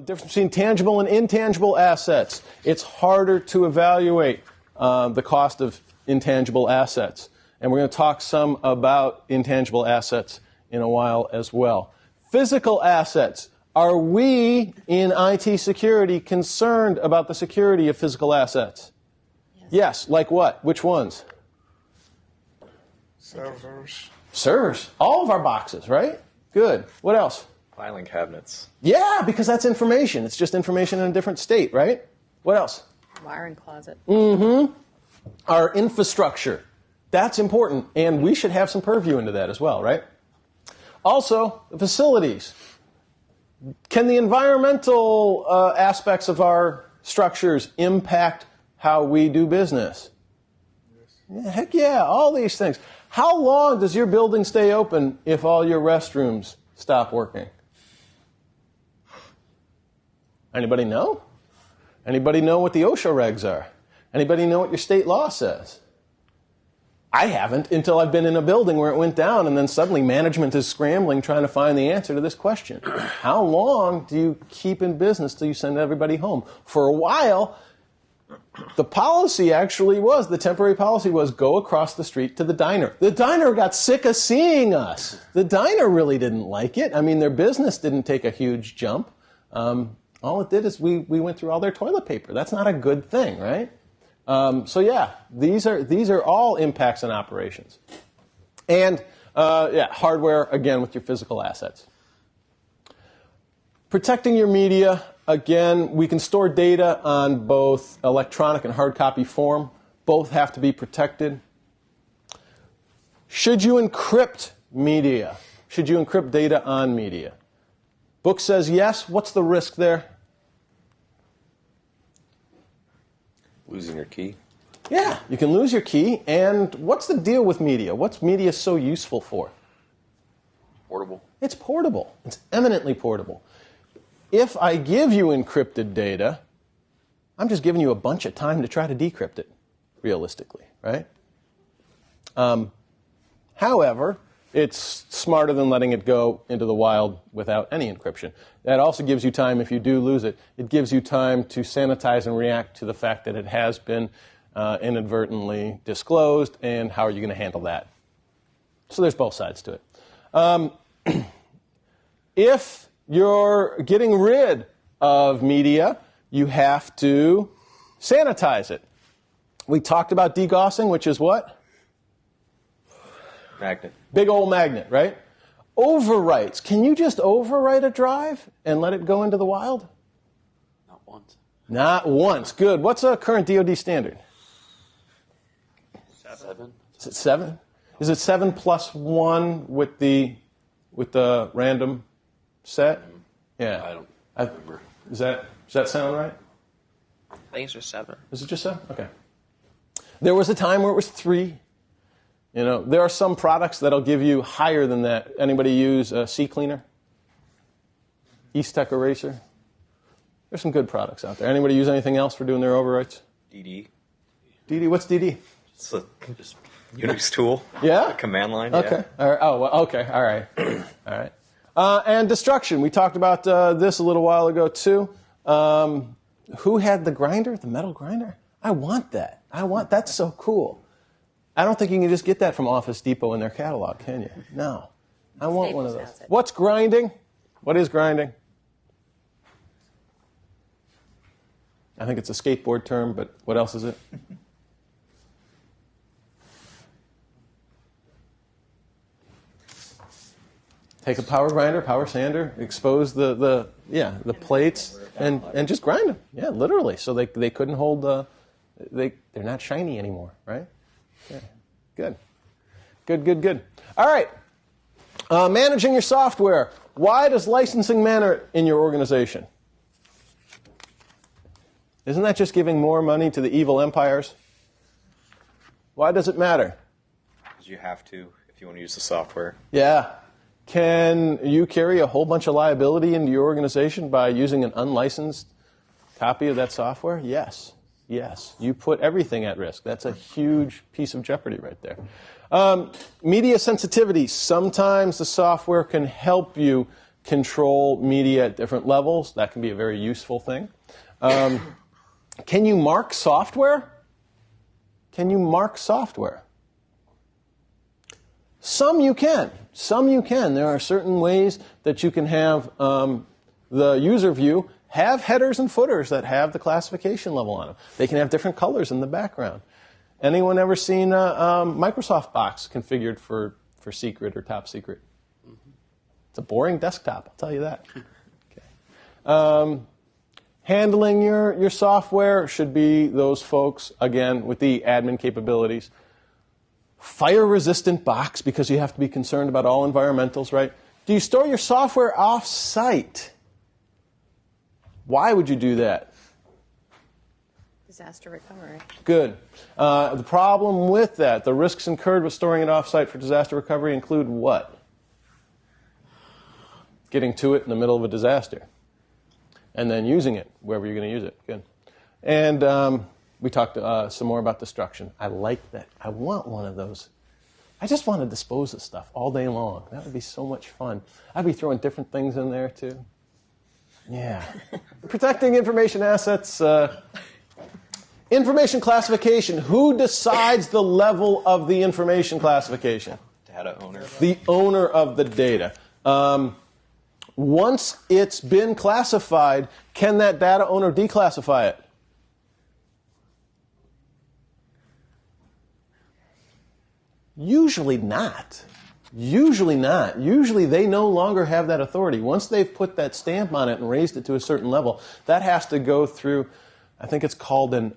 Difference between tangible and intangible assets. It's harder to evaluate the cost of intangible assets. And we're going to talk some about intangible assets in a while as well. Physical assets. Are we in IT security concerned about the security of physical assets? Yes. Like what? Which ones? Servers. Servers. All of our boxes, right? Good. What else? Filing cabinets. Yeah, because that's information. It's just information in a different state, right? What else? Wiring closet. Mm-hmm. Our infrastructure. That's important, and we should have some purview into that as well, right? Also, the facilities. Can the environmental aspects of our structures impact how we do business? Yeah, heck yeah, all these things. How long does your building stay open if all your restrooms stop working? Anybody know? Anybody know what the OSHA regs are? Anybody know what your state law says? I haven't until I've been in a building where it went down, and then suddenly management is scrambling trying to find the answer to this question. How long do you keep in business till you send everybody home? For a while, the policy actually was, the temporary policy was, go across the street to the diner. The diner got sick of seeing us. The diner really didn't like it. I mean, their business didn't take a huge jump. All it did is we went through all their toilet paper. That's not a good thing, right? So yeah, these are all impacts on operations. And hardware, again, with your physical assets. Protecting your media, again, we can store data on both electronic and hard copy form. Both have to be protected. Should you encrypt media? Should you encrypt data on media? Book says yes. What's the risk there? Losing your key. Yeah, you can lose your key. And what's the deal with media? What's media so useful for? Portable. It's portable. It's eminently portable. If I give you encrypted data, I'm just giving you a bunch of time to try to decrypt it, realistically, right? However, it's smarter than letting it go into the wild without any encryption. That also gives you time, if you do lose it, it gives you time to sanitize and react to the fact that it has been inadvertently disclosed, and how are you going to handle that? So there's both sides to it. If you're getting rid of media, you have to sanitize it. We talked about degaussing, which is what? Magnet. Big old magnet, right? Overwrites. Can you just overwrite a drive and let it go into the wild? Not once. Not once. Good. What's a current DoD standard? 7. Is it 7? Is it 7 plus 1 with the random set? Yeah. I don't remember. Does that sound right? I think it's just 7. Is it just 7? Okay. There was a time where it was 3. You know, there are some products that'll give you higher than that. Anybody use Sea Cleaner? East Tech Eraser? There's some good products out there. Anybody use anything else for doing their overwrites? DD. DD, what's DD? It's a just Unix tool. Yeah? A command line. Okay. Yeah. All right. Oh, well, okay. All right. All right. And destruction. We talked about this a little while ago, too. Who had the grinder, the metal grinder? I want that. That's so cool. I don't think you can just get that from Office Depot in their catalog, can you? No. I want one of those. What's grinding? What is grinding? I think it's a skateboard term, but what else is it? Take a power grinder, power sander, expose the plates, and just grind them. Yeah, literally. So they couldn't hold they're not shiny anymore, right? Yeah. Good. All right. Managing your software. Why does licensing matter in your organization? Isn't that just giving more money to the evil empires? Why does it matter? Because you have to if you want to use the software. Yeah. Can you carry a whole bunch of liability into your organization by using an unlicensed copy of that software? Yes. You put everything at risk. That's a huge piece of jeopardy right there. Media sensitivity. Sometimes the software can help you control media at different levels. That can be a very useful thing. Can you mark software? Can you mark software? Some you can. Some you can. There are certain ways that you can have the user view have headers and footers that have the classification level on them. They can have different colors in the background. Anyone ever seen a Microsoft box configured for secret or top secret? It's a boring desktop, I'll tell you that. Okay. Handling your software should be those folks, again, with the admin capabilities. Fire-resistant box, because you have to be concerned about all environmentals, right? Do you store your software off-site? Why would you do that? Disaster recovery. Good. The problem with that, the risks incurred with storing it off-site for disaster recovery include what? Getting to it in the middle of a disaster. And then using it wherever you're going to use it. Good. And we talked some more about destruction. I like that. I want one of those. I just want to dispose of stuff all day long. That would be so much fun. I'd be throwing different things in there, too. Yeah. Protecting information assets. Information classification. Who decides the level of the information classification? Data owner. The owner of the data. Once it's been classified, can that data owner declassify it? Usually not. Usually not. Usually they no longer have that authority. Once they've put that stamp on it and raised it to a certain level, that has to go through, I think it's called an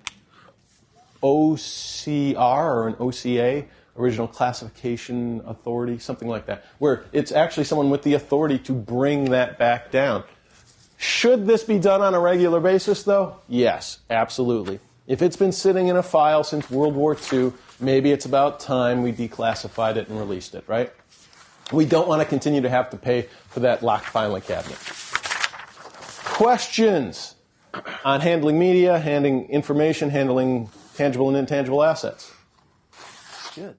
OCR or an OCA, Original Classification Authority, something like that, where it's actually someone with the authority to bring that back down. Should this be done on a regular basis, though? Yes, absolutely. If it's been sitting in a file since World War II, maybe it's about time we declassified it and released it, right? We don't want to continue to have to pay for that locked filing cabinet. Questions on handling media, handling information, handling tangible and intangible assets? Good.